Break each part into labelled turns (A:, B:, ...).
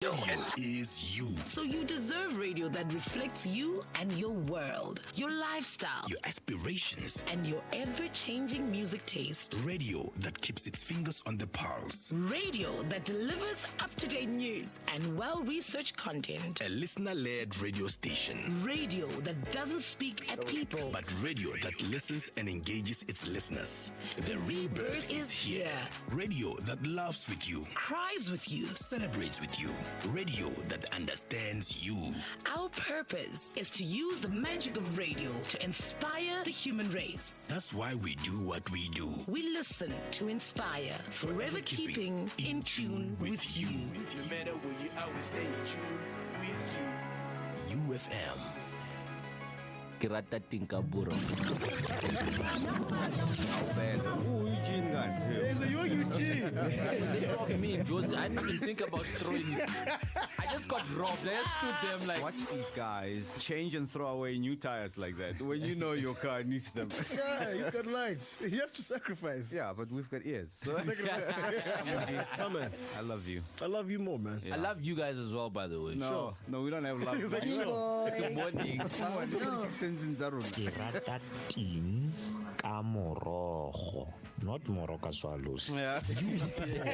A: And is you.
B: So you deserve radio that reflects you and your world, your lifestyle,
A: your aspirations,
B: and your ever-changing music taste.
A: Radio that keeps its fingers on the pulse.
B: Radio that delivers up-to-date news and well-researched content.
A: A listener-led radio station.
B: Radio that doesn't speak at people,
A: but radio that listens and engages its listeners. The rebirth is here. Radio that laughs with you,
B: cries with you,
A: celebrates with you. Radio that understands you.
B: Our purpose is to use the magic of radio to inspire the human race.
A: That's why we do what we do.
B: We listen to inspire, forever keeping in tune with you.
C: No matter where you are, we stay in tune with you.
A: UFM.
D: Kirata Tinkaburo.
E: Eugene guy.
F: It's a Eugene.
D: They robbed me, Josie. I didn't even think about throwing it. I just got robbed. I just stood them like.
E: Watch these guys change and throw away new tires like that when you know your car needs them.
F: Yeah, you've got lights. You have to sacrifice.
E: Yeah, but we've got ears. So
F: Come on.
E: I love you.
F: I love you more, man.
D: I love you guys as well, by the way.
E: No, no, we don't have love.
F: It's like, sure.
D: Good morning.
G: Kirata ting ka morogo, not moroka swallows.
E: Yeah.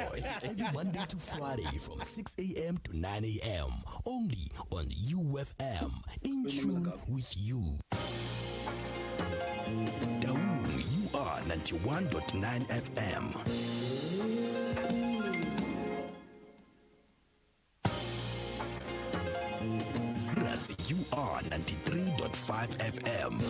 A: Boys, every Monday to Friday from 6 a.m. to 9 a.m. Only on UFM. In tune with you. Daung, you are 91.9 FM. Ziras, you are 93.5 FM.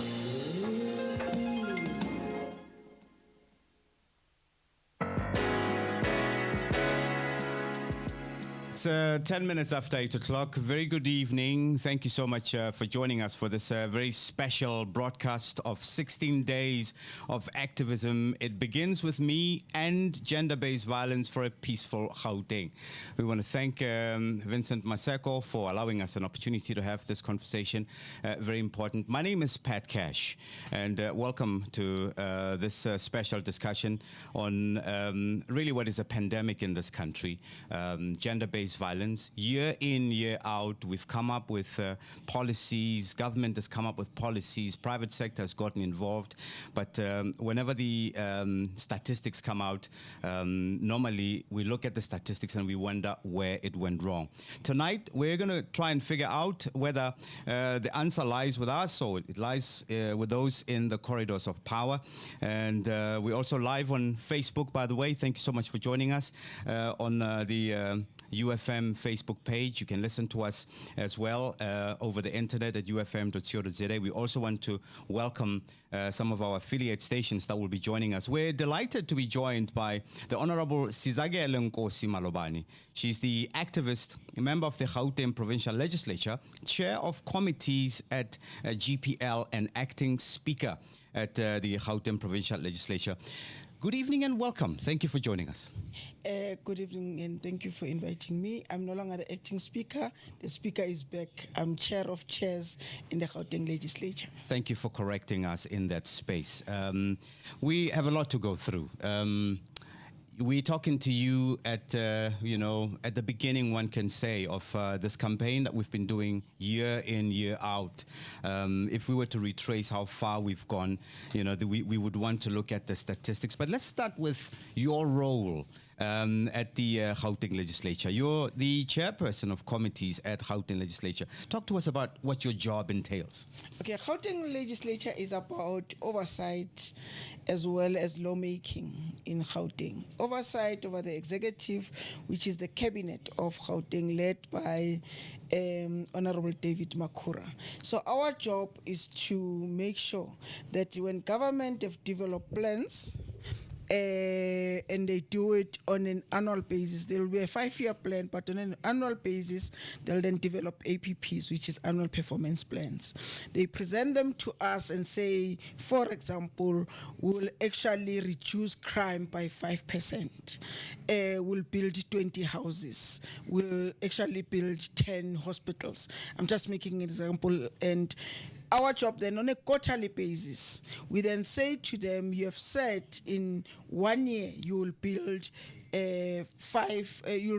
E: It's 10 minutes after 8 o'clock. Very good evening. Thank you so much for joining us for this very special broadcast of 16 days of activism. It begins with me and gender-based violence for a peaceful Gauteng. We want to thank Vincent Maseko for allowing us an opportunity to have this conversation. Very important. My name is Pat Cash, and welcome to this special discussion on really what is a pandemic in this country, gender-based violence. Year in, year out, we've come up with policies, government has come up with policies, private sector has gotten involved, but whenever the statistics come out, normally we look at the statistics and we wonder where it went wrong. Tonight, we're going to try and figure out whether the answer lies with us or it lies with those in the corridors of power. And we're also live on Facebook, by the way. Thank you so much for joining us on the UFM Facebook page. You can listen to us as well over the internet at ufm.co.za. We also want to welcome some of our affiliate stations that will be joining us. We're delighted to be joined by the Honourable Sizakele Nkosi Malobane. She's the activist, a member of the Gauteng Provincial Legislature, chair of committees at GPL, and acting speaker at the Gauteng Provincial Legislature. Good evening and welcome. Thank you for joining us.
H: Good evening and thank you for inviting me. I'm no longer the acting speaker. The speaker is back. I'm chair of chairs in the Gauteng Legislature.
E: Thank you for correcting us in that space. We have a lot to go through. We're talking to you at, at the beginning, one can say, of this campaign that we've been doing year in, year out. If we were to retrace how far we've gone, we would want to look at the statistics. But let's start with your role at the Gauteng Legislature. You're the chairperson of committees at Gauteng Legislature. Talk to us about what your job entails.
H: Okay, Gauteng Legislature is about oversight as well as lawmaking in Gauteng. Oversight over the executive, which is the cabinet of Gauteng, led by Honourable David Makura. So our job is to make sure that when government have developed plans, and they do it on an annual basis. There will be a 5-year plan, but on an annual basis, they'll then develop APPs, which is annual performance plans. They present them to us and say, for example, we'll actually reduce crime by 5%. We'll build 20 houses. We'll actually build 10 hospitals. I'm just making an example. And our job then, on a quarterly basis, we then say to them, you have said in 1 year you will build you'll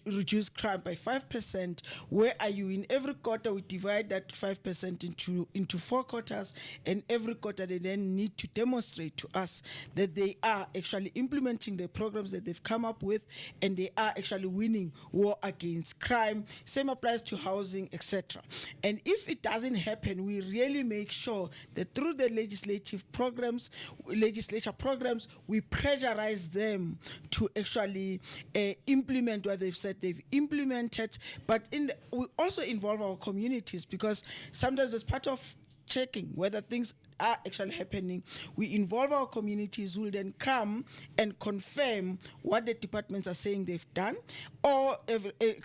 H: reduce crime by 5%. Where are you? In every quarter, we divide that 5% into 4 quarters, and every quarter they then need to demonstrate to us that they are actually implementing the programs that they've come up with, and they are actually winning war against crime. Same applies to housing, etc. And if it doesn't happen, we really make sure that through the legislature programs, we pressurize them to actually implement what they've said they've implemented. But we also involve our communities, because sometimes as part of checking whether things are actually happening, we involve our communities, who will then come and confirm what the departments are saying they've done, or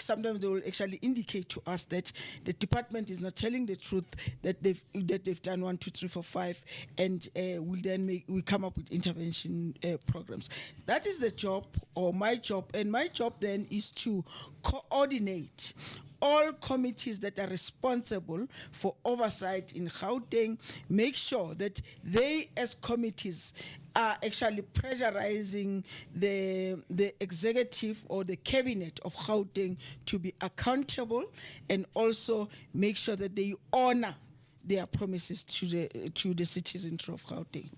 H: sometimes they will actually indicate to us that the department is not telling the truth, that they've done 1, 2, 3, 4, 5, and we come up with intervention programs. That is the job, or my job, and my job then is to coordinate all committees that are responsible for oversight in Gauteng, make sure that they as committees are actually pressurizing the executive or the cabinet of Gauteng to be accountable, and also make sure that they honor their promises to the citizens of Gauteng.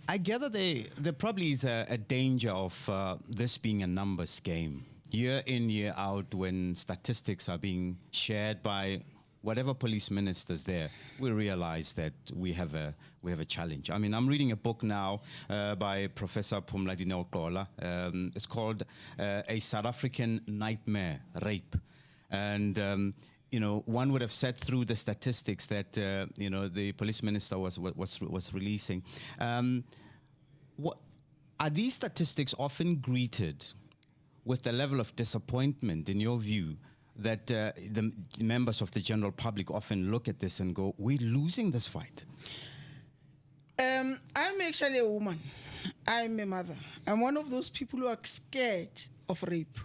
E: I gather there probably is a danger of this being a numbers game. Year in, year out, when statistics are being shared by whatever police ministers there, we realize that we have a challenge. I mean, I'm reading a book now by Professor Phumladine Okola. It's called A South African Nightmare, Rape. And one would have said through the statistics that the police minister was releasing. What are these statistics often greeted with the level of disappointment, in your view, that the members of the general public often look at this and go, we're losing this fight?
H: I'm actually a woman. I'm a mother. I'm one of those people who are scared of rape.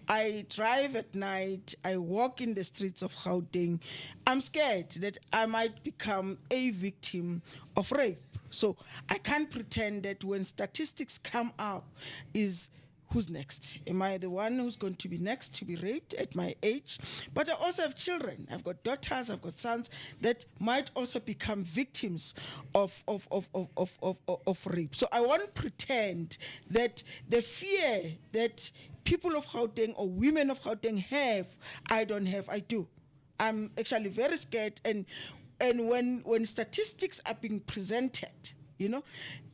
H: I drive at night. I walk in the streets of Gauteng. I'm scared that I might become a victim of rape. So I can't pretend that when statistics come up is who's next? Am I the one who's going to be next to be raped at my age? But I also have children. I've got daughters, I've got sons that might also become victims of rape. So I won't pretend that the fear that people of Gauteng or women of Gauteng have, I don't have, I do. I'm actually very scared. And when statistics are being presented,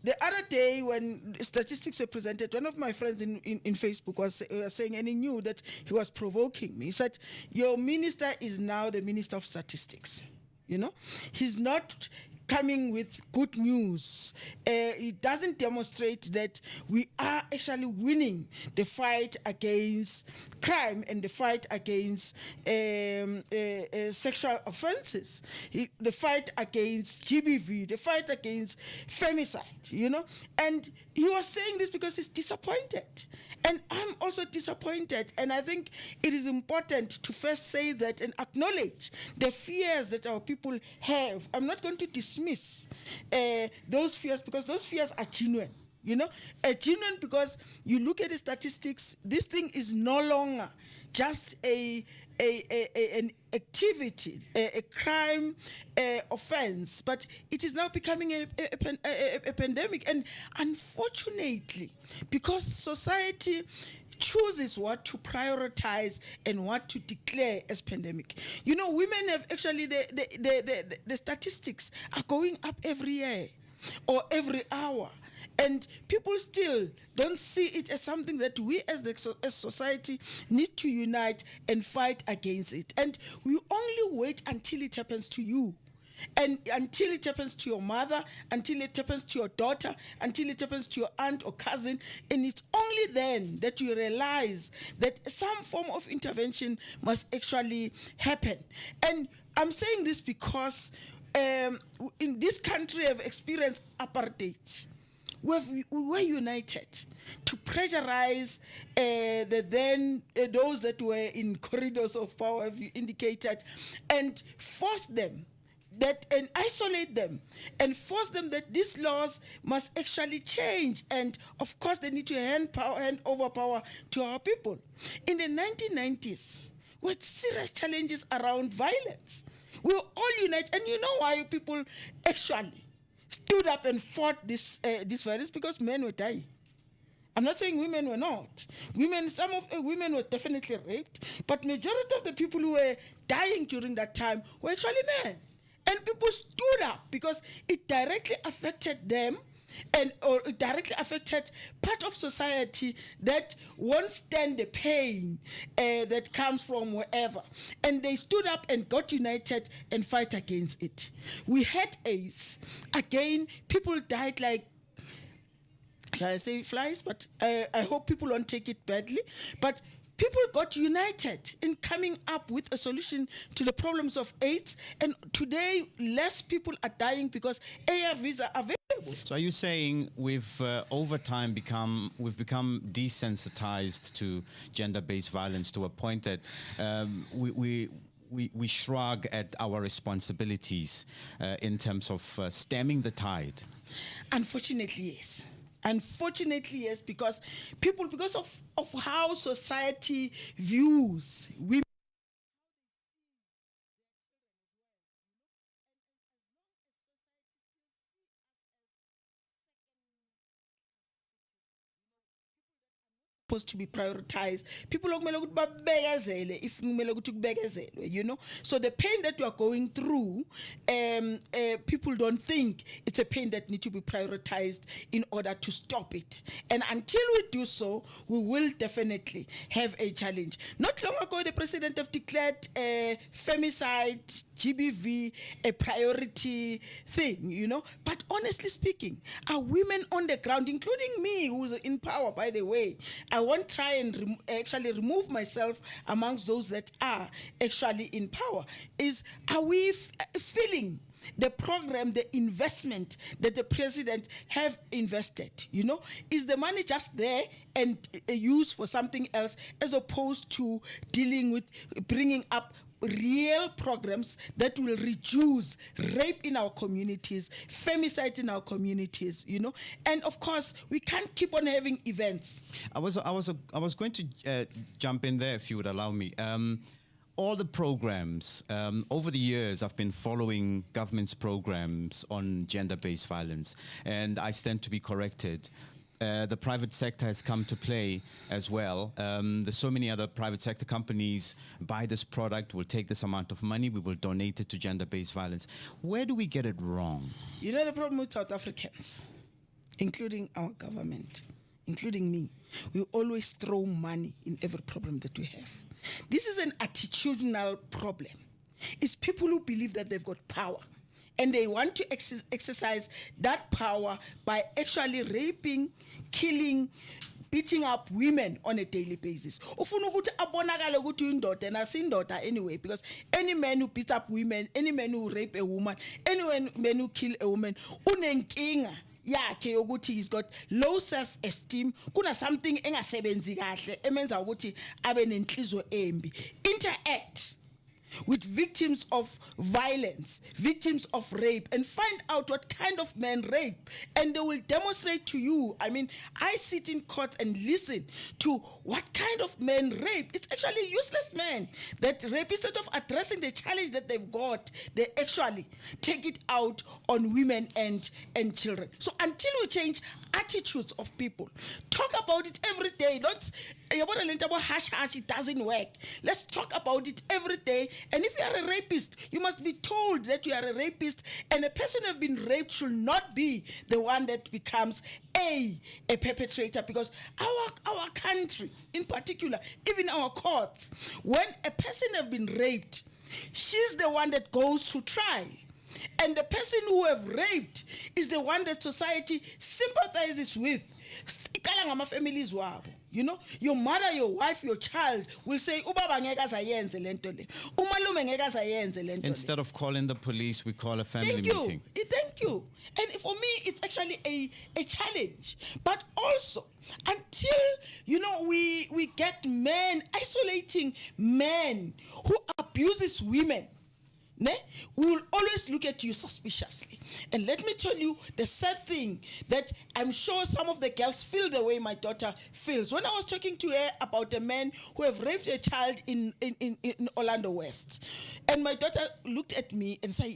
H: the other day when statistics were presented, one of my friends in Facebook was saying, and he knew that he was provoking me. He said, your minister is now the minister of statistics. He's not coming with good news. It doesn't demonstrate that we are actually winning the fight against crime and the fight against sexual offenses, the fight against GBV, the fight against femicide, And he was saying this because he's disappointed. And I'm also disappointed. And I think it is important to first say that and acknowledge the fears that our people have. I'm not going to dismiss those fears, because those fears are genuine. Genuine because you look at the statistics, this thing is no longer just an activity, a crime offense, but it is now becoming a pandemic. And unfortunately, because society chooses what to prioritize and what to declare as pandemic. Women have actually, the statistics are going up every year or every hour. And people still don't see it as something that we as society need to unite and fight against it. And we only wait until it happens to you. And until it happens to your mother, until it happens to your daughter, until it happens to your aunt or cousin, and it's only then that you realize that some form of intervention must actually happen. And I'm saying this because in this country have experienced apartheid. We were united to pressurize those that were in corridors of power, as you indicated, and force them that and isolate them and force them that these laws must actually change, and of course they need to hand over power to our people. In the 1990s, with serious challenges around violence, we were all united, and you know why people actually stood up and fought this violence? Because men were dying. I'm not saying women were not. Some of the women were definitely raped, but majority of the people who were dying during that time were actually men. And people stood up because it directly affected them, or it directly affected part of society that won't stand the pain that comes from wherever. And they stood up and got united and fight against it. We had AIDS. Again, people died like, shall I say flies, but I hope people don't take it badly. But people got united in coming up with a solution to the problems of AIDS, and today less people are dying because ARVs are available.
E: So are you saying we've over time become desensitized to gender-based violence to a point that we shrug at our responsibilities in terms of stemming the tide?
H: Unfortunately, yes. Unfortunately, yes, because of how society views women. Supposed to be prioritized. People are you know. So the pain that we are going through, people don't think it's a pain that needs to be prioritized in order to stop it. And until we do so, we will definitely have a challenge. Not long ago, the president have declared femicide, GBV, a priority thing, you know. But honestly speaking, are women on the ground, including me, who's in power, by the way, I won't try and actually remove myself amongst those that are actually in power. Are we feeling the program, the investment that the president have invested? You know, is the money just there and used for something else, as opposed to dealing with bringing up real programs that will reduce rape in our communities, femicide in our communities, you know? And of course, we can't keep on having events.
E: I was going to jump in there, if you would allow me. All the programs, over the years, I've been following government's programs on gender-based violence, and I stand to be corrected. The private sector has come to play as well. There's so many other private sector companies buy this product, will take this amount of money, we will donate it to gender-based violence. Where do we get it wrong?
H: You know the problem with South Africans, including our government, including me, we always throw money in every problem that we have. This is an attitudinal problem. It's people who believe that they've got power, and they want to exercise that power by actually raping, killing, beating up women on a daily basis. Anyway, because any man who beats up women, any man who rape a woman, any man who kill a woman, unenkinga yakhe yokuthi he's got low self-esteem, kuna something engasebenzi kahle emenza ukuthi abe nenhliziyo embi. Interact with victims of violence, victims of rape, and find out what kind of men rape, and they will demonstrate to you. I mean, I sit in court and listen to what kind of men rape. It's actually useless men that rape. Instead of addressing the challenge that they've got, they actually take it out on women and children. So until we change attitudes of people, talk about it every day. It doesn't work. Let's talk about it every day. And if you are a rapist, you must be told that you are a rapist, and a person who has been raped should not be the one that becomes a perpetrator, because our country in particular, even our courts, when a person has been raped, she's the one that goes to trial. And the person who have raped is the one that society sympathizes with. You know, your mother, your wife, your child will say,
E: instead of calling the police, we call a family meeting.
H: Thank you. And for me, it's actually a challenge. But also, until, you know, we get men, isolating men who abuses women, we will always look at you suspiciously. And let me tell you the sad thing that I'm sure some of the girls feel the way my daughter feels. When I was talking to her about a man who have raped a child in Orlando West, and my daughter looked at me and said,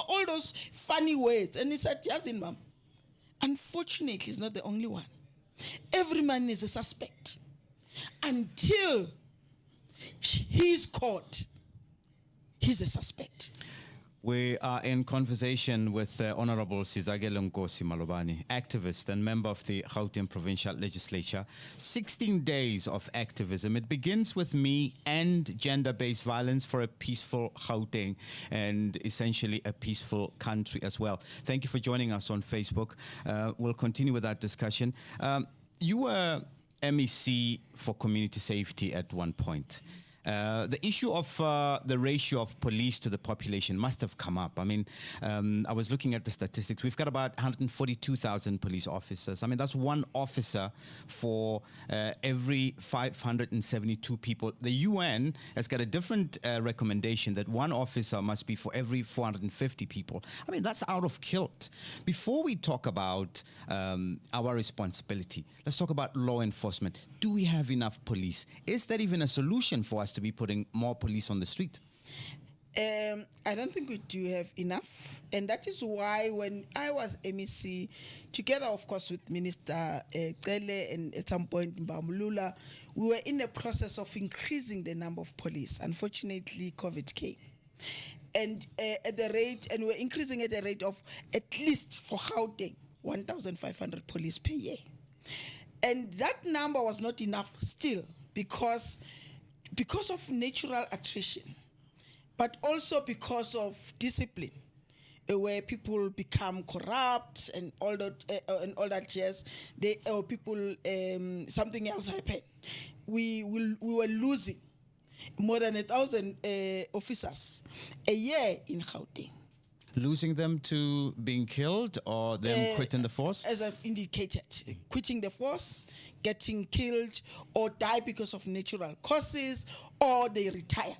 H: all those funny words. And he said, yes, ma'am. Unfortunately, he's not the only one. Every man is a suspect until he's caught. He's a suspect.
E: We are in conversation with Honourable Sizakele Nkosi Malobane, activist and member of the Gauteng Provincial Legislature. 16 days of activism. It begins with me and gender-based violence for a peaceful Gauteng and essentially a peaceful country as well. Thank you for joining us on Facebook. We'll continue with that discussion. You were MEC for community safety at one point. The issue of the ratio of police to the population must have come up. I mean, I was looking at the statistics. We've got about 142,000 police officers. I mean, that's one officer for every 572 people. The UN has got a different recommendation that one officer must be for every 450 people. I mean, that's out of kilt. Before we talk about our responsibility, let's talk about law enforcement. Do we have enough police? Is that even a solution for us to be putting more police on the street?
H: I don't think we do have enough. And that is why when I was MEC, together, of course, with Minister Cele and at some point Mbamulula, we were in the process of increasing the number of police. Unfortunately, COVID came. And we're increasing at a rate of at least for Gauteng, 1,500 police per year. And that number was not enough still because of natural attrition, but also because of discipline, where people become corrupt and all that jazz. Something else happened. We were losing more than 1,000 officers a year in Gauteng.
E: Losing them to being killed or them quitting the force?
H: As I've indicated, quitting the force, getting killed or die because of natural causes, or they retired,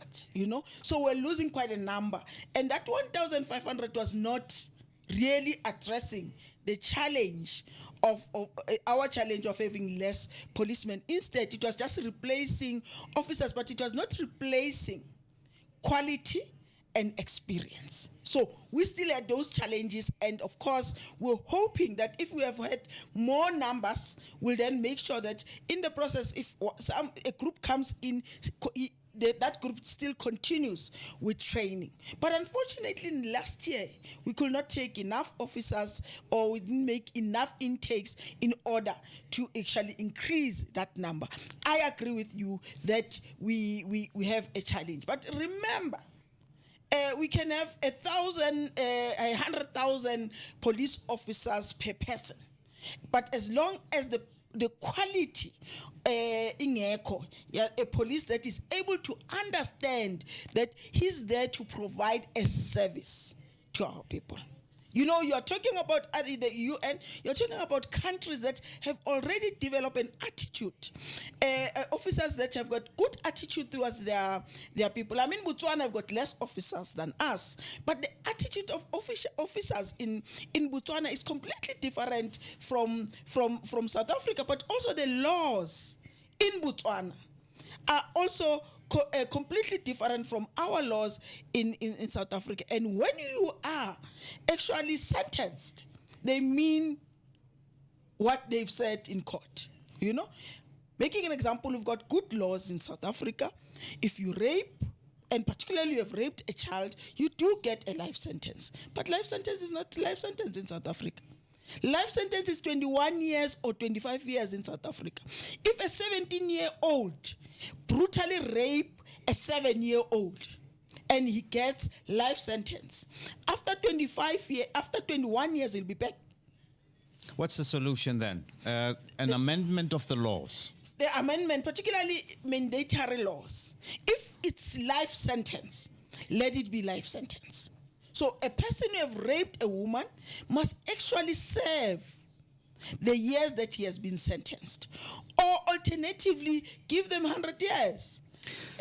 H: So we're losing quite a number. And that 1,500 was not really addressing the challenge of our challenge of having less policemen. Instead, it was just replacing officers, but it was not replacing quality and experience. So we still had those challenges, and of course we're hoping that if we have had more numbers, we'll then make sure that in the process, if a group comes in, that group still continues with training. But unfortunately, last year we could not take enough officers, or we didn't make enough intakes in order to actually increase that number. I agree with you that we have a challenge, but remember, we can have 100,000 police officers per person, but as long as the quality ingekho, a police that is able to understand that he's there to provide a service to our people. You're talking about the UN, you're talking about countries that have already developed an attitude, officers that have got good attitude towards their people. I mean, Botswana have got less officers than us, but the attitude of officers in Botswana is completely different from South Africa, but also the laws in Botswana are also completely different from our laws in South Africa. And when you are actually sentenced, they mean what they've said in court. Making an example, we've got good laws in South Africa. If you rape, and particularly you have raped a child, you do get a life sentence. But life sentence is not life sentence in South Africa. Life sentence is 21 years or 25 years in South Africa. If a 17-year-old brutally rape a 7-year-old and he gets life sentence, after 21 years, he'll be back.
E: What's the solution then? An amendment of the laws?
H: The amendment, particularly mandatory laws. If it's life sentence, let it be life sentence. So a person who have raped a woman must actually serve the years that he has been sentenced. Or alternatively, give them 100 years.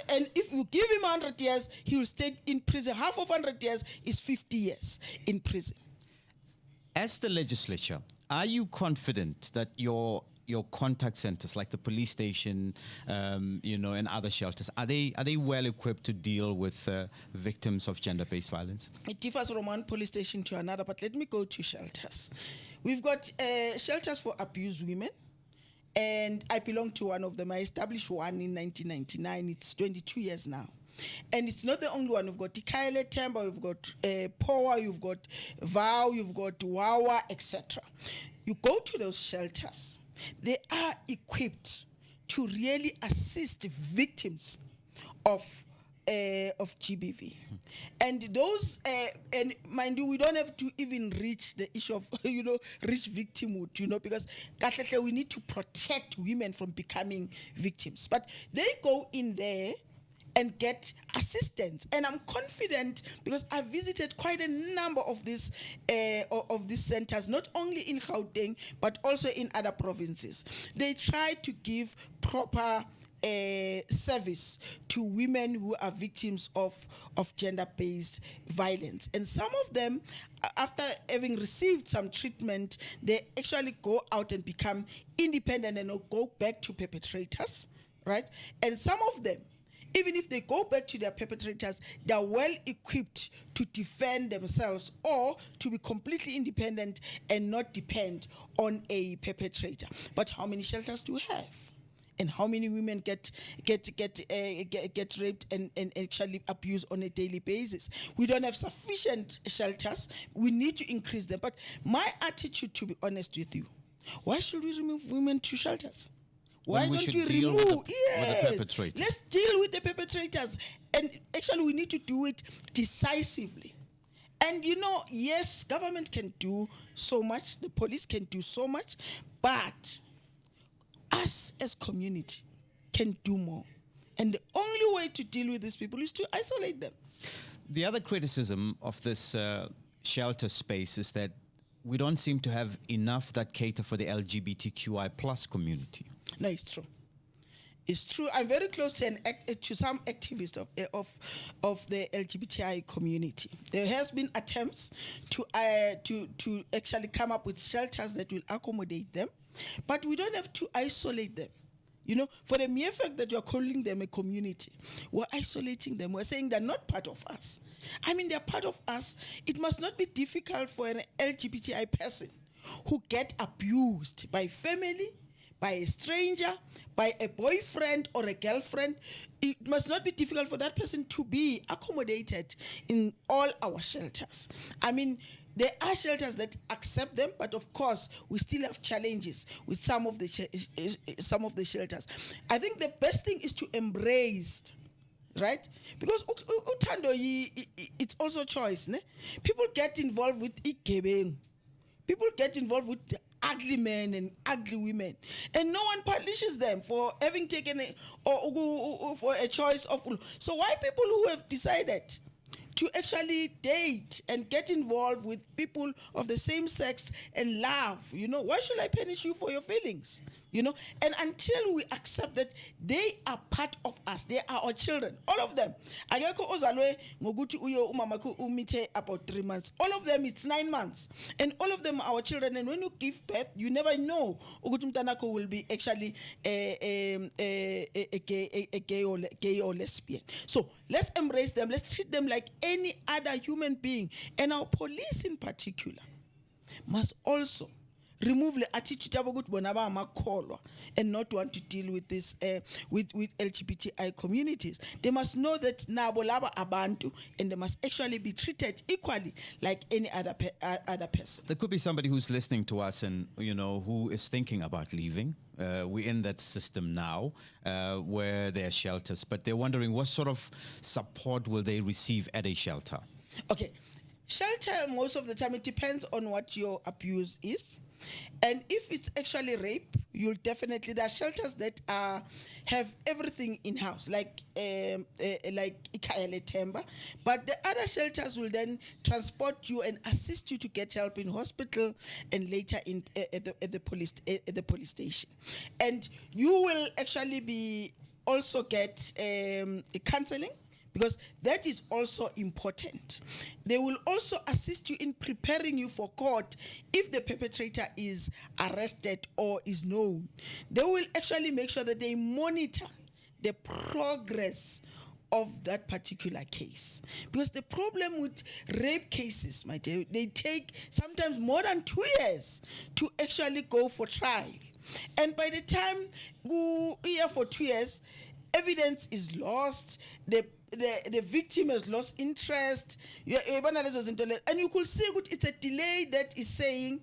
H: And if you give him 100 years, he will stay in prison. Half of 100 years is 50 years in prison.
E: As the legislature, are you confident that your contact centers, like the police station, and other shelters, are they well equipped to deal with victims of gender-based violence?
H: It differs from one police station to another, but let me go to shelters. We've got shelters for abused women, and I belong to one of them. I established one in 1999. It's 22 years now. And it's not the only one. We've got Ikaele Temba, we've got Power, you've got Vow, you've got Wawa, etc. You go to those shelters, they are equipped to really assist victims of GBV. And those, and mind you, we don't have to even reach the issue of, reach victimhood, because we need to protect women from becoming victims. But they go in there and get assistance. And I'm confident because I've visited quite a number of these centers, not only in Gauteng, but also in other provinces. They try to give proper service to women who are victims of gender-based violence. And some of them, after having received some treatment, they actually go out and become independent and go back to perpetrators, right? And some of them, even if they go back to their perpetrators, they are well equipped to defend themselves or to be completely independent and not depend on a perpetrator. But how many shelters do we have? And how many women get raped and actually abused on a daily basis? We don't have sufficient shelters. We need to increase them. But my attitude, to be honest with you, why should we remove women to shelters? Why don't we remove?
E: With the perpetrators?
H: Let's deal with the perpetrators. And actually, we need to do it decisively. And yes, government can do so much, the police can do so much, but us as community can do more. And the only way to deal with these people is to isolate them.
E: The other criticism of this shelter space is that we don't seem to have enough that cater for the LGBTQI plus community.
H: No, it's true. It's true. I'm very close to some activists of the LGBTI community. There has been attempts to actually come up with shelters that will accommodate them, but we don't have to isolate them. For the mere fact that you're calling them a community, we're isolating them. We're saying they're not part of us. I mean, they're part of us. It must not be difficult for an LGBTI person who get abused by family, by a stranger, by a boyfriend or a girlfriend. It must not be difficult for that person to be accommodated in all our shelters. I mean, there are shelters that accept them, but of course, we still have challenges with some of the shelters. I think the best thing is to embrace, right? Because it's also choice. Ne? People get involved with igebeng. People get involved with ugly men and ugly women, and no one punishes them for having taken for a choice of. So why people who have decided to actually date and get involved with people of the same sex and love, why should I punish you for your feelings? And until we accept that they are part of us, they are our children, all of them. About 3 months. All of them, it's 9 months. And all of them are our children. And when you give birth, you never know Ugutumtanako will be actually a gay or lesbian. So let's embrace them. Let's treat them like any other human being. And our police in particular must also remove the attitude and not want to deal with this with LGBTI communities. They must know that nabolaba abantu, and they must actually be treated equally like any other person.
E: There could be somebody who's listening to us and who is thinking about leaving. We're in that system now where there are shelters, but they're wondering what sort of support will they receive at a shelter?
H: Okay, shelter, most of the time it depends on what your abuse is. And if it's actually rape, you'll definitely, there are shelters that have everything in-house, like Ikaele Temba. But the other shelters will then transport you and assist you to get help in hospital and later at the police station. And you will actually be also get counseling, because that is also important. They will also assist you in preparing you for court if the perpetrator is arrested or is known. They will actually make sure that they monitor the progress of that particular case. Because the problem with rape cases, my dear, they take sometimes more than 2 years to actually go for trial. And by the time you here for 2 years, evidence is lost, the victim has lost interest, and you could see it's a delay that is saying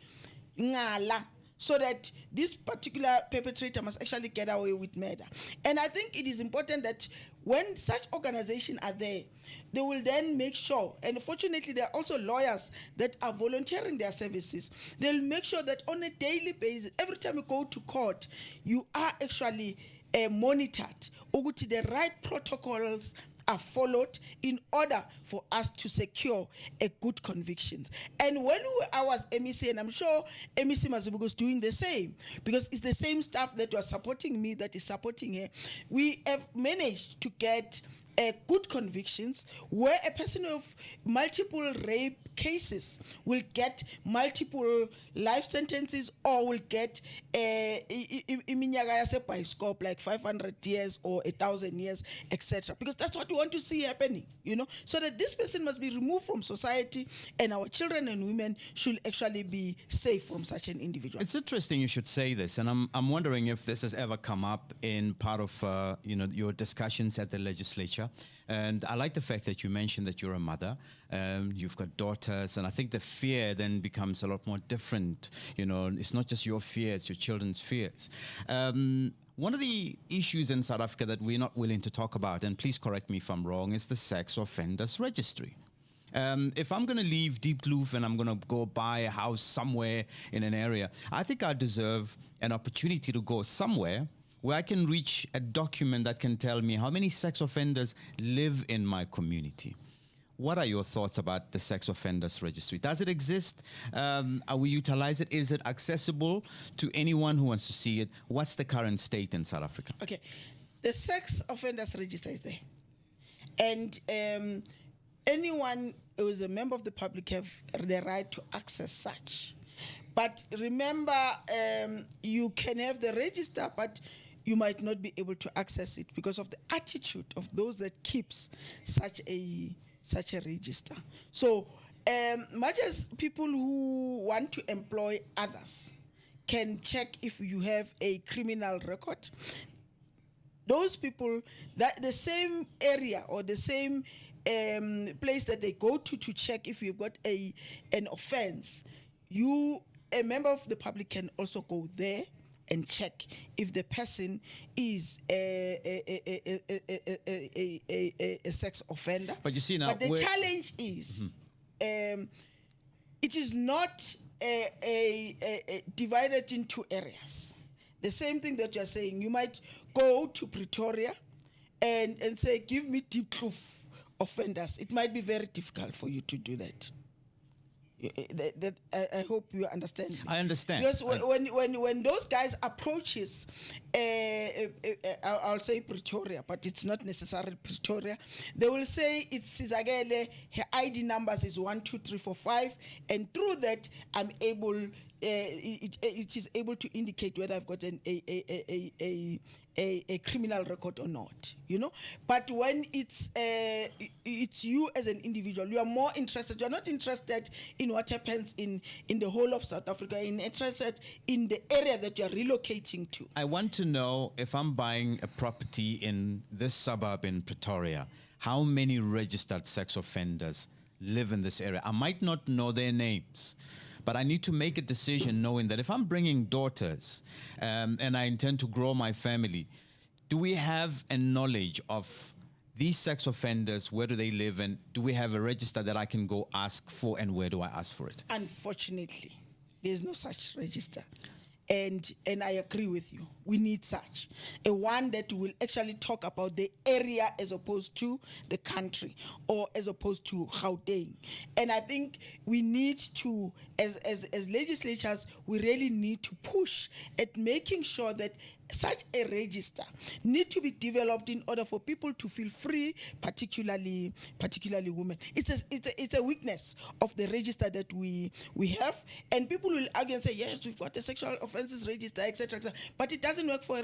H: ngala, so that this particular perpetrator must actually get away with murder. And I think it is important that when such organizations are there, they will then make sure, and fortunately there are also lawyers that are volunteering their services, they'll make sure that on a daily basis, every time you go to court, you are actually monitored. The right protocols are followed in order for us to secure a good conviction. And when I was MEC, and I'm sure MEC Mazibuko is doing the same, because it's the same staff that was supporting me that is supporting her, we have managed to get good convictions where a person of multiple rape cases will get multiple life sentences or will get by scope like 500 years or 1,000 years, etc. Because that's what we want to see happening, so that this person must be removed from society and our children and women should actually be safe from such an individual.
E: It's interesting you should say this, and I'm wondering if this has ever come up in part of your discussions at the legislature. And I like the fact that you mentioned that you're a mother, you've got daughters, and I think the fear then becomes a lot more different. It's not just your fear, it's your children's fears. One of the issues in South Africa that we're not willing to talk about, and please correct me if I'm wrong, is the Sex Offenders Registry. If I'm going to leave Deep Kloof and I'm going to go buy a house somewhere in an area, I think I deserve an opportunity to go somewhere where I can reach a document that can tell me how many sex offenders live in my community. What are your thoughts about the Sex Offenders Registry? Does it exist? Are we utilize it? Is it accessible to anyone who wants to see it? What's the current state in South Africa?
H: Okay, the Sex Offenders Register is there. And anyone who is a member of the public have the right to access such. But remember, you can have the register, but you might not be able to access it because of the attitude of those that keeps such a register. So much as people who want to employ others can check if you have a criminal record, those people, that the same area or the same place that they go to check if you've got an offense, a member of the public can also go there and check if the person is a sex offender.
E: But you see now,
H: but the challenge is, it is not divided into areas. The same thing that you're saying, you might go to Pretoria and say, give me Deep Kloof offenders. It might be very difficult for you to do that. I hope you understand.
E: I understand.
H: Because when those guys approaches, I'll say Pretoria, but it's not necessarily Pretoria. They will say it's Sizakele, her ID numbers is 1, 2, 3, 4, 5, and through that I'm able. It is able to indicate whether I've got a criminal record or not, But when it's you as an individual, you are more interested. You are not interested in what happens in the whole of South Africa. You're interested in the area that you are relocating to.
E: I want to know, if I'm buying a property in this suburb in Pretoria, how many registered sex offenders live in this area? I might not know their names, but I need to make a decision knowing that if I'm bringing daughters and I intend to grow my family, do we have a knowledge of these sex offenders? Where do they live? And do we have a register that I can go ask for? And where do I ask for it?
H: Unfortunately, there's no such register. And I agree with you. We need such a one that will actually talk about the area as opposed to the country or as opposed to Gauteng. And I think we need to, as legislatures, we really need to push at making sure that such a register need to be developed in order for people to feel free, particularly women. It's a weakness of the register that we have, and people will argue and say, yes, we've got a sexual offences register, etc., but it doesn't work for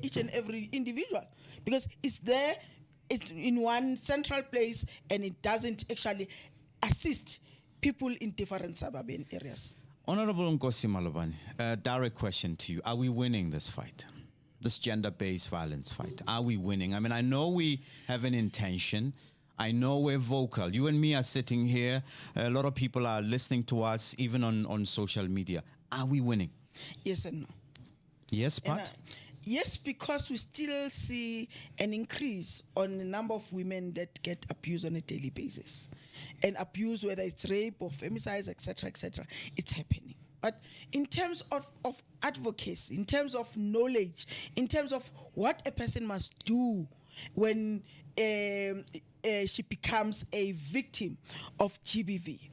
H: each and every individual, because it's there, it's in one central place, and it doesn't actually assist people in different suburban areas.
E: Honourable Nkosi Malobane, a direct question to you. Are we winning this fight? This gender-based violence fight? Are we winning? I mean, I know we have an intention. I know we're vocal. You and me are sitting here. A lot of people are listening to us, even on social media. Are we winning?
H: Yes and no.
E: Yes, but?
H: Yes, because we still see an increase on the number of women that get abused on a daily basis. And abuse, whether it's rape or femicides, etc., it's happening. But in terms of advocacy, in terms of knowledge, in terms of what a person must do when she becomes a victim of GBV,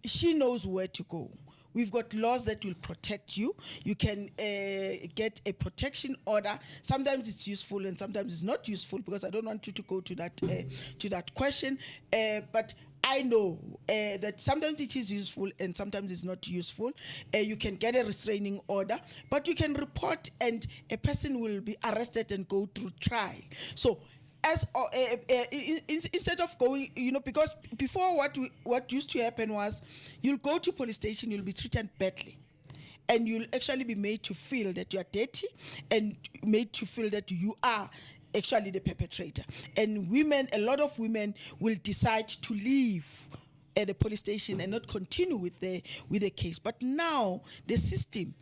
H: she knows where to go. We've got laws that will protect you. You can get a protection order. Sometimes it's useful and sometimes it's not useful, because I don't want you to go to that question. But I know that sometimes it is useful and sometimes it's not useful. You can get a restraining order, but you can report and a person will be arrested and go through trial. So, instead of going, because before what used to happen was, you'll go to police station, you'll be treated badly, and you'll actually be made to feel that you are dirty and made to feel that you are actually the perpetrator. And a lot of women will decide to leave the police station and not continue with the case. But now the system,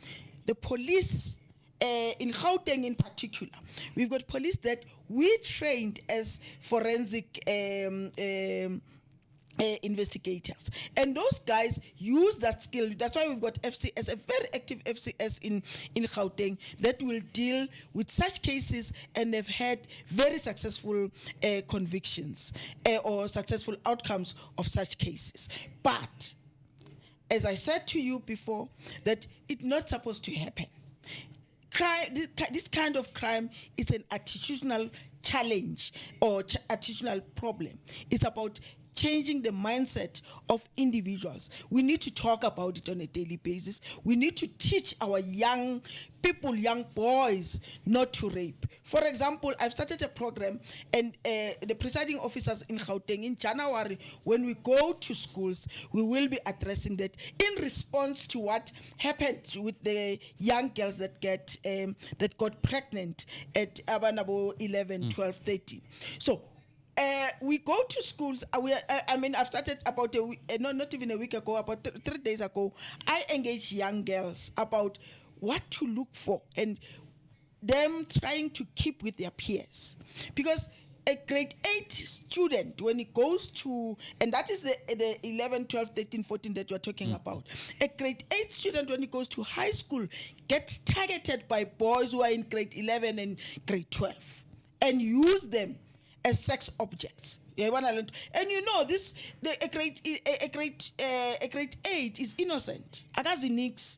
H: the police, in Gauteng in particular, we've got police that we trained as forensic investigators, and those guys use that skill. That's why we've got FCS, a very active FCS in Gauteng, that will deal with such cases, and they've had very successful convictions or successful outcomes of such cases. But as I said to you before, that it's not supposed to happen. Crime, this kind of crime is an attitudinal challenge or attitudinal problem. It's about changing the mindset of individuals. We need to talk about it on a daily basis. We need to teach our young people, young boys, not to rape. For example, I've started a program, and the presiding officers in Gauteng, in January, when we go to schools, we will be addressing that in response to what happened with the young girls that got pregnant at Abanabo 11, 12, 13. So we go to schools. I've started about a week, not even a week ago, about 3 days ago. I engage young girls about what to look for and them trying to keep with their peers. Because a grade 8 student, when he goes to, and that is the 11, 12, 13, 14 that you're talking about, a grade 8 student, when he goes to high school, gets targeted by boys who are in grade 11 and grade 12 and use them as sex objects. And this a grade 8 is innocent. Agazinix,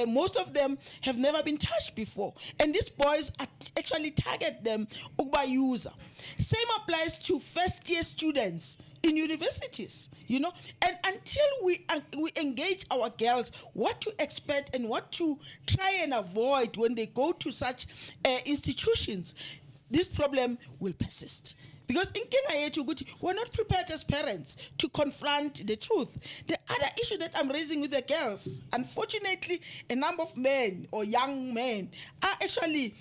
H: most of them have never been touched before, and these boys actually target them by user. Same applies to first-year students in universities. And until we engage our girls what to expect and what to try and avoid when they go to such institutions, this problem will persist. Because in Kenya, we're not prepared as parents to confront the truth. The other issue that I'm raising with the girls, unfortunately, a number of men or young men are actually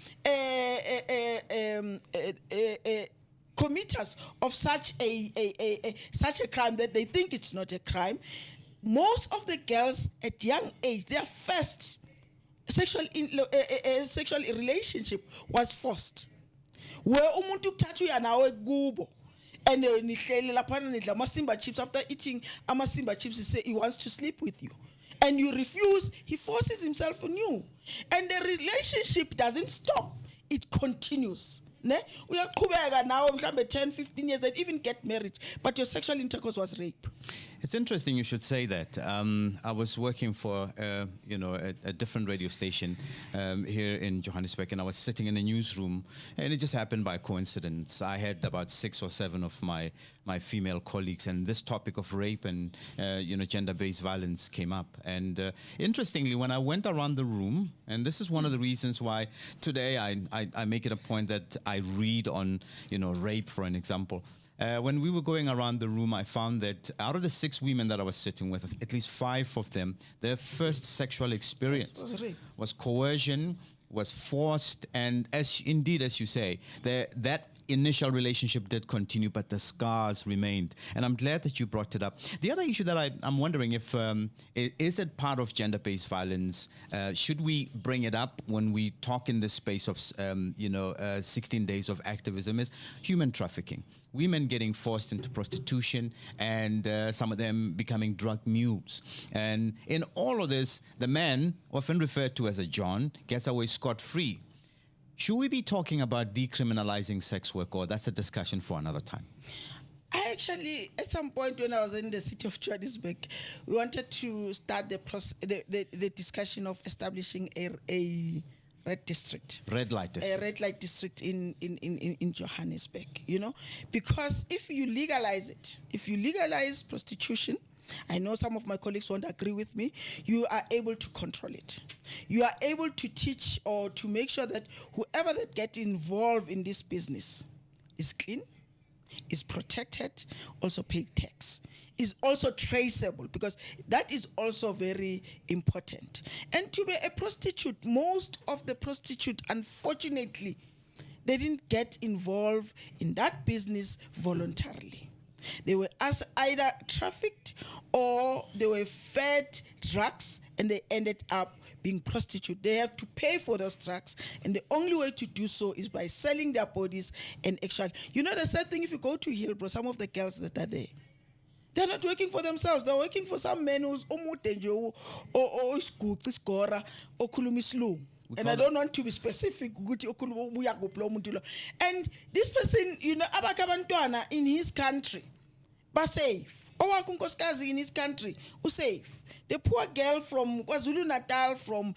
H: committers of such a crime that they think it's not a crime. Most of the girls at young age, their first sexual relationship was forced. Where umuntu kuthatha uyanawe kubo, and nihlele lapha nidla amasimba chips. After eating amasimba chips, he say he wants to sleep with you, and you refuse. He forces himself on you, and the relationship doesn't stop; it continues. Ne? Uyaqhubeka now mhlambe 10, 15 years and even get married, but your sexual intercourse was rape.
E: It's interesting you should say that. I was working for, a different radio station here in Johannesburg, and I was sitting in a newsroom, and it just happened by coincidence. I had about 6 or 7 of my female colleagues, and this topic of rape and, gender-based violence came up. And interestingly, when I went around the room, and this is one of the reasons why today I make it a point that I read on, rape, for an example. When we were going around the room, I found that out of the 6 women that I was sitting with, at least 5 of them, their first sexual experience was coercion, was forced, and as you say, that initial relationship did continue, but the scars remained. And I'm glad that you brought it up. The other issue that I'm wondering if, is it part of gender-based violence? Should we bring it up when we talk in the space of, 16 days of activism, is human trafficking. Women getting forced into prostitution, and some of them becoming drug mules. And in all of this, the man, often referred to as a John, gets away scot-free. Should we be talking about decriminalizing sex work, or that's a discussion for another time?
H: I actually, at some point when I was in the city of Johannesburg, we wanted to start the discussion of establishing a red light district in Johannesburg, because if you legalize prostitution, I know some of my colleagues won't agree with me, you are able to control it. You are able to teach or to make sure that whoever that gets involved in this business is clean, is protected, also pay tax, is also traceable, because that is also very important. And to be a prostitute, most of the prostitutes, unfortunately, they didn't get involved in that business voluntarily. They were either trafficked or they were fed drugs and they ended up being prostitute. They have to pay for those drugs, and the only way to do so is by selling their bodies and actually. The sad thing, if you go to Hillbrow, some of the girls that are there, they're not working for themselves. They're working for some men who's and I don't want to be specific. And this person, abakabantwana in his country, but safe. In his country, who safe. The poor girl from KwaZulu-Natal, from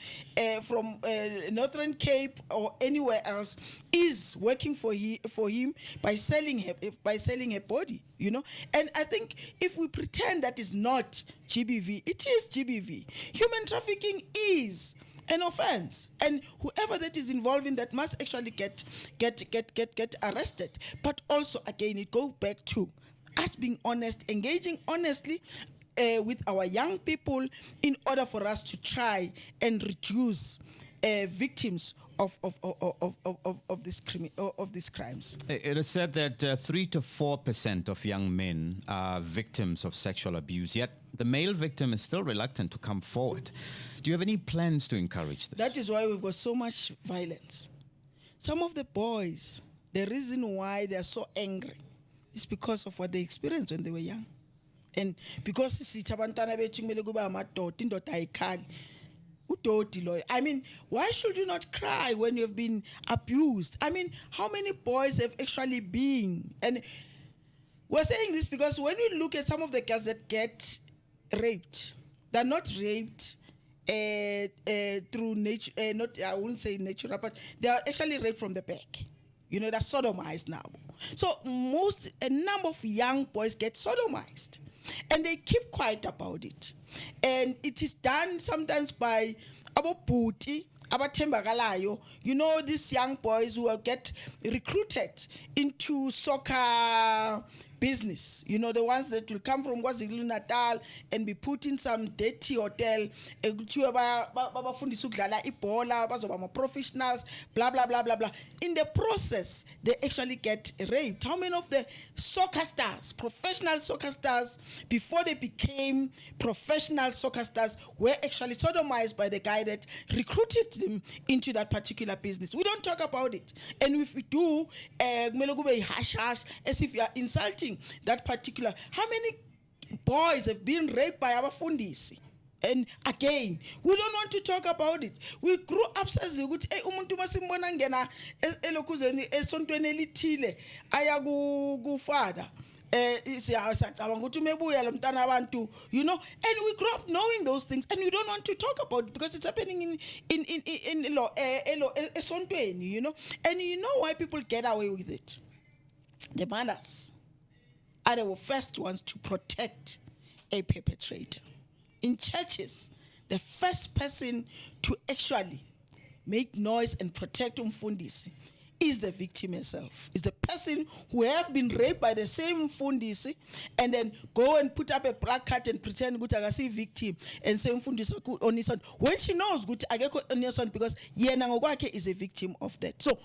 H: Northern Cape or anywhere else, is working for him by selling her body, And I think if we pretend that is not GBV, it is GBV. Human trafficking is an offense, and whoever that is involved in that must actually get arrested. But also, again, it goes back to us being honest, engaging honestly with our young people in order for us to try and reduce victims of these crimes.
E: It is said that 3 to 4% of young men are victims of sexual abuse, yet the male victim is still reluctant to come forward. Do you have any plans to encourage this?
H: That is why we've got so much violence. Some of the boys, the reason why they are so angry is because of what they experienced when they were young. And because I mean, why should you not cry when you've been abused? I mean, how many boys have actually been? And we're saying this because when we look at some of the girls that get raped, they're not raped through nature, I wouldn't say natural, but they are actually raped from the back. They're sodomized now. So a number of young boys get sodomized, and they keep quiet about it. And it is done sometimes by abobhuti, abathembakalayo. These young boys who get recruited into soccer business. The ones that will come from KwaZulu-Natal and be put in some dirty hotel. Professionals, blah, blah, blah, blah, blah. In the process, they actually get raped. How many of the soccer stars, professional soccer stars, before they became professional soccer stars, were actually sodomized by the guy that recruited them into that particular business? We don't talk about it. And if we do, as if you are insulting that particular. How many boys have been raped by our fundisi? And again, we don't want to talk about it. We grew up says ukuthi umuntu masimbona ngena elokuzeni esontweni elithile aya ku father siyacabanga ukuthi umebuya lo mntana abantu, you know, and we grew up knowing those things and we don't want to talk about it because it's happening in esontweni, you know. And you know why people get away with it? The mothers are the first ones to protect a perpetrator. In churches, the first person to actually make noise and protect umfundisi is the victim herself. Is the person who have been raped by the same mfundisi and then go and put up a placard and pretend ukuthi akasi victim and say umfundisi on his own when she knows ukuthi akekho on his own because yena ngokwakhe is a victim of that. So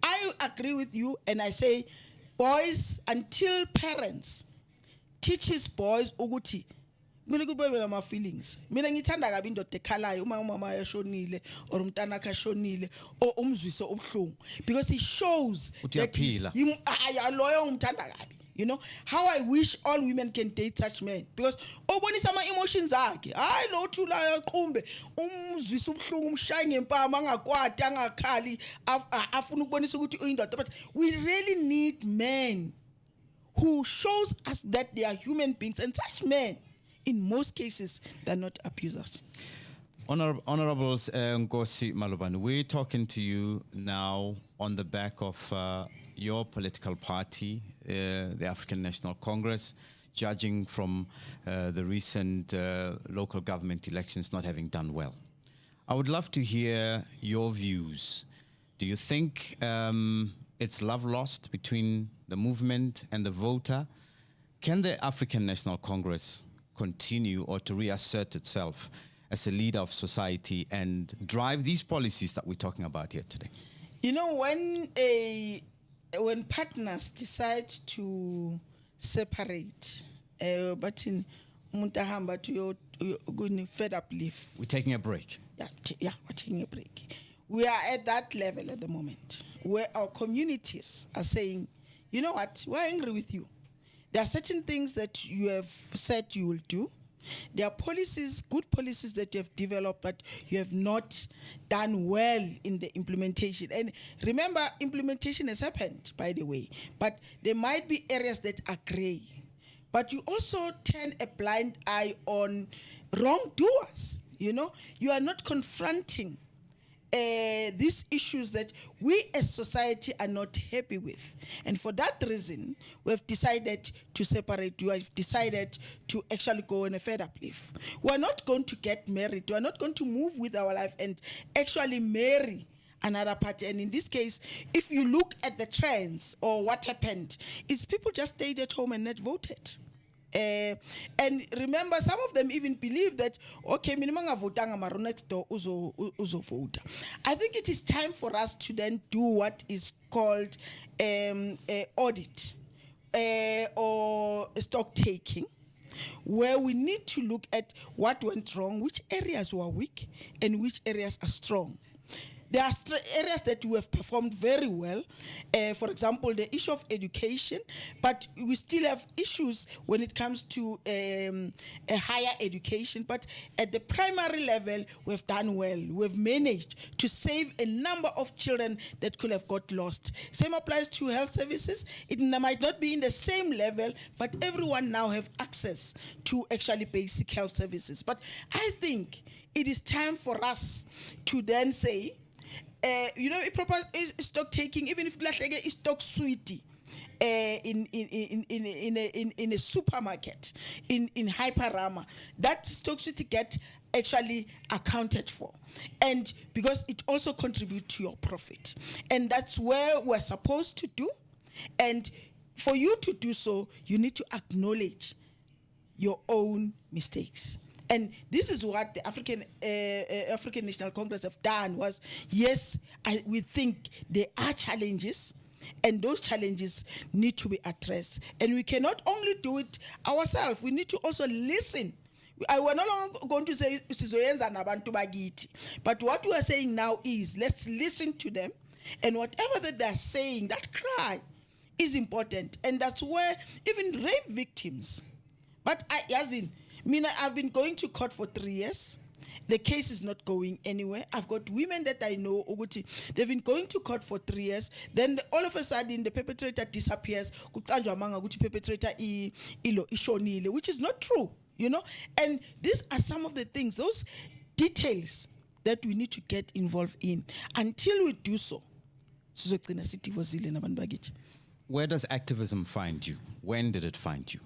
H: I agree with you and I say, boys, until parents teaches boys ukuthi mina kubebe nama feelings, mina ngithanda kabi indoda ekhalayo uma umama yashonile or umntana kashonile or umzwiso obhlungu because he shows that loyo umthanda kabi. You know how I wish all women can date such men because obonisa ama emotions akhe hayi lo thulayo qhumbe umzwisa ubhlungu umshaye ngempama angakwati angakhali afuna ukubonisa ukuthi uyindoda. But we really need men who shows us that they are human beings, and such men in most cases they're not abusers.
E: Honorable Nkosi Malobane, we're talking to you now on the back of your political party, the African National Congress, judging from the recent local government elections not having done well. I would love to hear your views. Do you think it's love lost between the movement and the voter? Can the African National Congress continue or to reassert itself as a leader of society and drive these policies that we're talking about here today?
H: You know, when partners decide to separate, but in Muntahamba to your fed up leave.
E: We're taking a break.
H: Yeah, we're taking a break. We are at that level at the moment where our communities are saying, you know what, we're angry with you. There are certain things that you have said you will do. There are policies, good policies that you have developed, but you have not done well in the implementation. And remember, implementation has happened, by the way, but there might be areas that are gray. But you also turn a blind eye on wrongdoers. You know, you are not confronting these issues that we as society are not happy with. And for that reason, we have decided to separate. We have decided to actually go on a fed up leave. We are not going to get married. We are not going to move with our life and actually marry another party. And in this case, if you look at the trends or what happened, is people just stayed at home and not voted. And remember, some of them even believe that, okay, minimanga votanga maro next door uzo vote. I think it is time for us to then do what is called audit or stock taking, where we need to look at what went wrong, which areas were weak, and which areas are strong. There are areas that we have performed very well. For example, the issue of education, but we still have issues when it comes to a higher education. But at the primary level, we've done well. We've managed to save a number of children that could have got lost. Same applies to health services. It might not be in the same level, but everyone now have access to actually basic health services. But I think it is time for us to then say, you know, proper stock taking, even if it's stock sweetie in a supermarket in Hyperama, that stock sweetie get actually accounted for, and because it also contributes to your profit, and that's where we're supposed to do. And for you to do so, you need to acknowledge your own mistakes. And this is what the African National Congress have done was, yes, we think there are challenges, and those challenges need to be addressed. And we cannot only do it ourselves, we need to also listen. We're no longer going to say, but what we are saying now is, let's listen to them, and whatever that they're saying, that cry is important. And that's where even rape victims, but as in, I've been going to court for 3 years. The case is not going anywhere. I've got women that I know, Uguti, they've been going to court for 3 years. Then all of a sudden, the perpetrator disappears. Perpetrator ishonile, which is not true, you know. And these are some of the things, those details that we need to get involved in. Until we do so,
E: where does activism find you? When did it find you?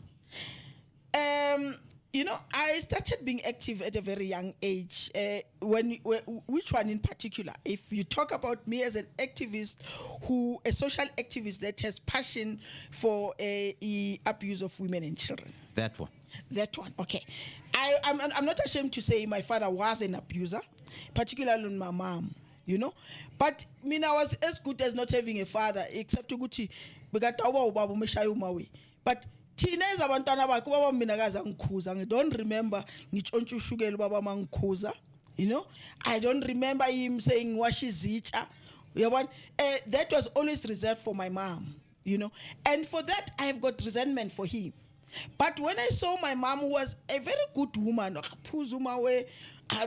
H: You know, I started being active at a very young age. Which one in particular? If you talk about me as an activist, a social activist that has passion for abuse of women and children.
E: That one.
H: That one, okay. I'm not ashamed to say my father was an abuser, particularly my mom, you know. But I was as good as not having a father, except to Gucci. But teenagers abantwana bakhe baba mina kaza ngikhuza. I don't remember ngitshontsha ushukela baba mangikhuza, you know. I don't remember him saying washizitsha. That was always reserved for my mom, you know. And for that I've got resentment for him. But when I saw my mom, who was a very good woman, I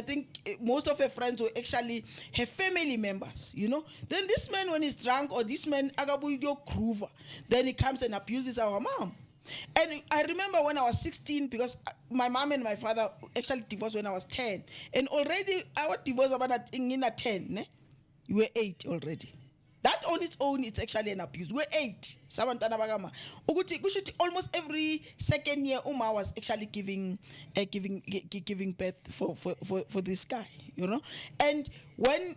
H: think most of her friends were actually her family members, you know. Then this man, when he's drunk, or this man, then he comes and abuses our mom. And I remember when I was 16, because my mom and my father actually divorced when I was 10. And already our divorce about in 10, you were 8 already. That on its own, it's actually an abuse. We're 8. Almost every second year, Uma was actually giving birth for this guy, you know. And when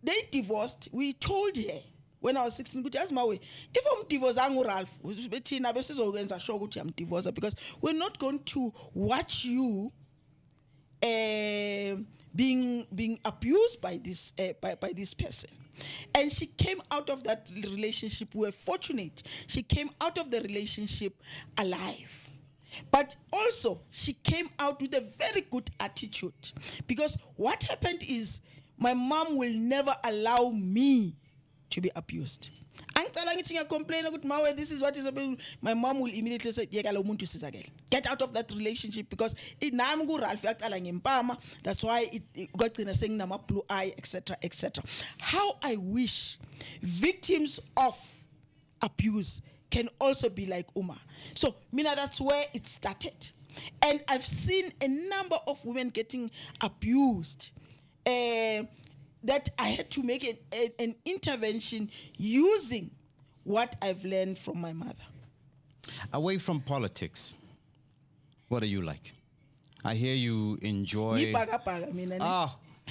H: they divorced, we told her when I was 16, if I'm divorcing Ralph, I'm divorced, because we're not going to watch you being abused by this person. And she came out of that relationship. We were fortunate. She came out of the relationship alive. But also, she came out with a very good attitude. Because what happened is, my mom will never allow me to be abused. Complain about this is what is happening. My mom will immediately say, get out of that relationship, because that's why it got saying blue eye, etc., etc. How I wish victims of abuse can also be like Uma. So, that's where it started. And I've seen a number of women getting abused. That I had to make an intervention using what I've learned from my mother.
E: Away from politics, what are you like? I hear you enjoy...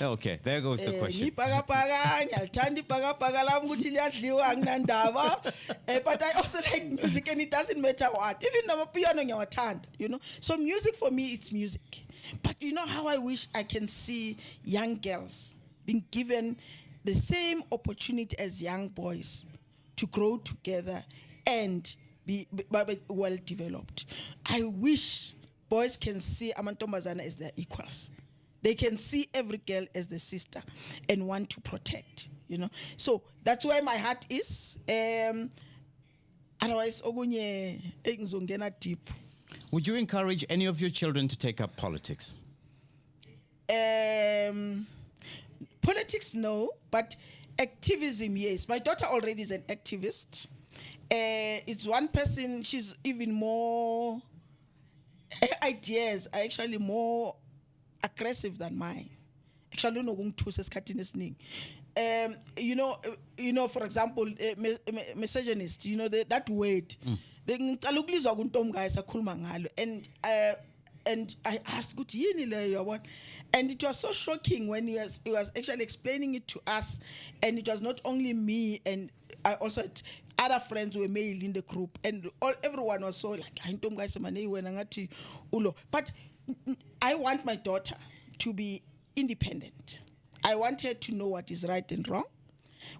E: okay, there goes the question. But
H: I also like music, and it doesn't matter what. Even though piano, you know. So music for me, it's music. But you know how I wish I can see young girls being given the same opportunity as young boys to grow together and be well developed. I wish boys can see amantombazana as their equals. They can see every girl as the sister and want to protect, you know. So that's where my heart is. Otherwise, deep.
E: Would you encourage any of your children to take up politics?
H: Politics, no, but activism, yes. My daughter already is an activist. It's one person, she's even more, her ideas are actually more aggressive than mine. Actually, no going to you know, for example, misogynist, you know, that word. And I asked, and it was so shocking when he was actually explaining it to us. And it was not only me, and I also had other friends who were male in the group, and everyone was so like, but I want my daughter to be independent. I want her to know what is right and wrong.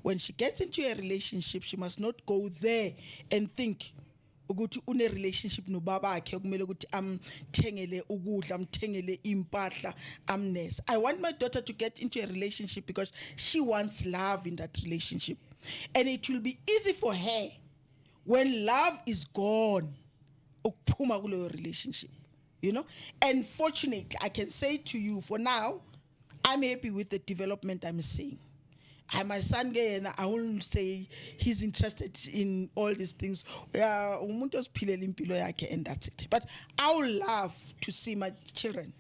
H: When she gets into a relationship, she must not go there and think, une relationship no baba akhe kumele ukuthi amthengele ukudla amthengele impahla amnesa. I want my daughter to get into a relationship because she wants love in that relationship, and it will be easy for her when love is gone ukuphuma kuleyo relationship. you know. And fortunately, I can say to you, for now, I'm happy with the development I'm seeing. My son, I won't say he's interested in all these things. And that's it. But I would love to see my children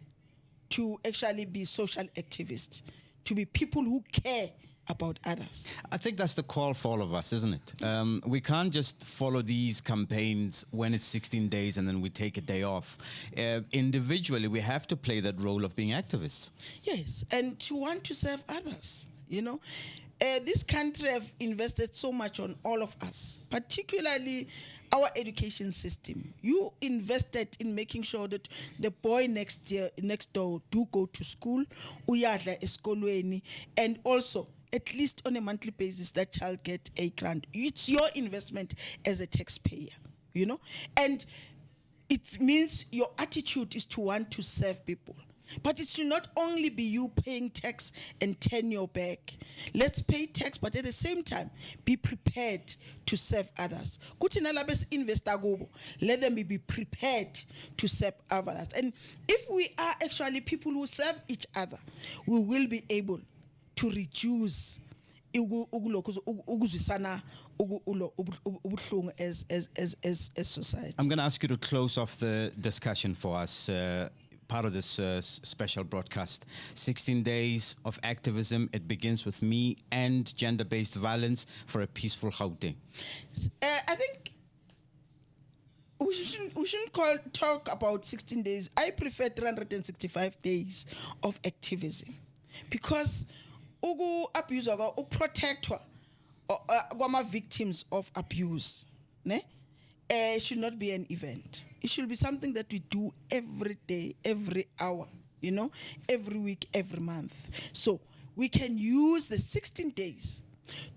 H: to actually be social activists, to be people who care about others.
E: I think that's the call for all of us, isn't it? Yes. We can't just follow these campaigns when it's 16 days and then we take a day off. Individually, we have to play that role of being activists.
H: Yes, and to want to serve others, you know. This country have invested so much on all of us, particularly our education system. You invested in making sure that the boy next door do go to school, uyadla eskolweni, and also at least on a monthly basis that child get a grant. It's your investment as a taxpayer, you know, and it means your attitude is to want to serve people. But it should not only be you paying tax and turn your back. Let's pay tax, but at the same time, be prepared to serve others. Let them be prepared to serve others. And if we are actually people who serve each other, we will be able to reduce as society.
E: I'm going to ask you to close off the discussion for us. Part of this special broadcast, 16 days of activism. It begins with me and gender-based violence for a peaceful Gauteng.
H: I think we shouldn't talk about 16 days. I prefer 365 days of activism, because abuse protect victims of abuse. It should not be an event. It should be something that we do every day, every hour, you know, every week, every month. So we can use the 16 days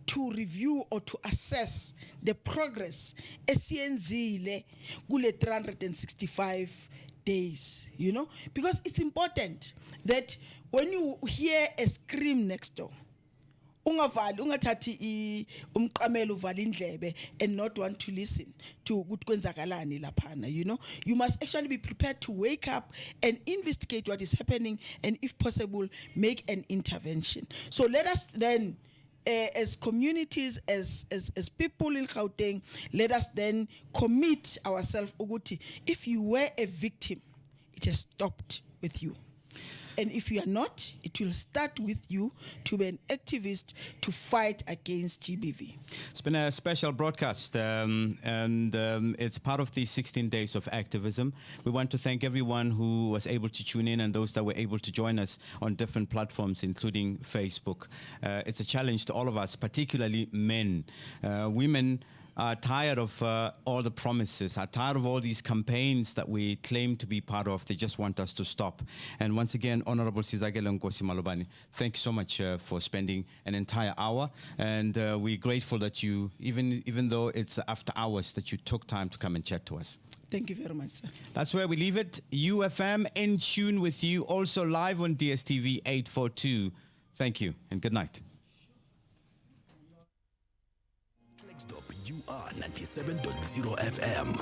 H: to review or to assess the progress esienzile kule 365 days, you know, because it's important that when you hear a scream next door, ungathathi umqamelo uvale indlebe and not want to listen to ukuthi kwenzakalani laphana, you know. You must actually be prepared to wake up and investigate what is happening, and if possible, make an intervention. So let us then, as communities, as people in Gauteng, let us then commit ourselves ukuthi if you were a victim, it has stopped with you. And if you are not, it will start with you to be an activist to fight against GBV.
E: It's been a special broadcast, and it's part of the 16 days of activism. We want to thank everyone who was able to tune in and those that were able to join us on different platforms, including Facebook. It's a challenge to all of us, particularly men. Women are tired of all the promises, are tired of all these campaigns that we claim to be part of. They just want us to stop. And once again, Honourable Sizakele Nkosi Malobane, thank you so much for spending an entire hour. And we're grateful that you, even though it's after hours, that you took time to come and chat to us.
H: Thank you very much, sir. That's
E: where we leave it. UFM in tune with you, also live on DSTV 842. Thank you and good night.
A: You are 97.0 FM.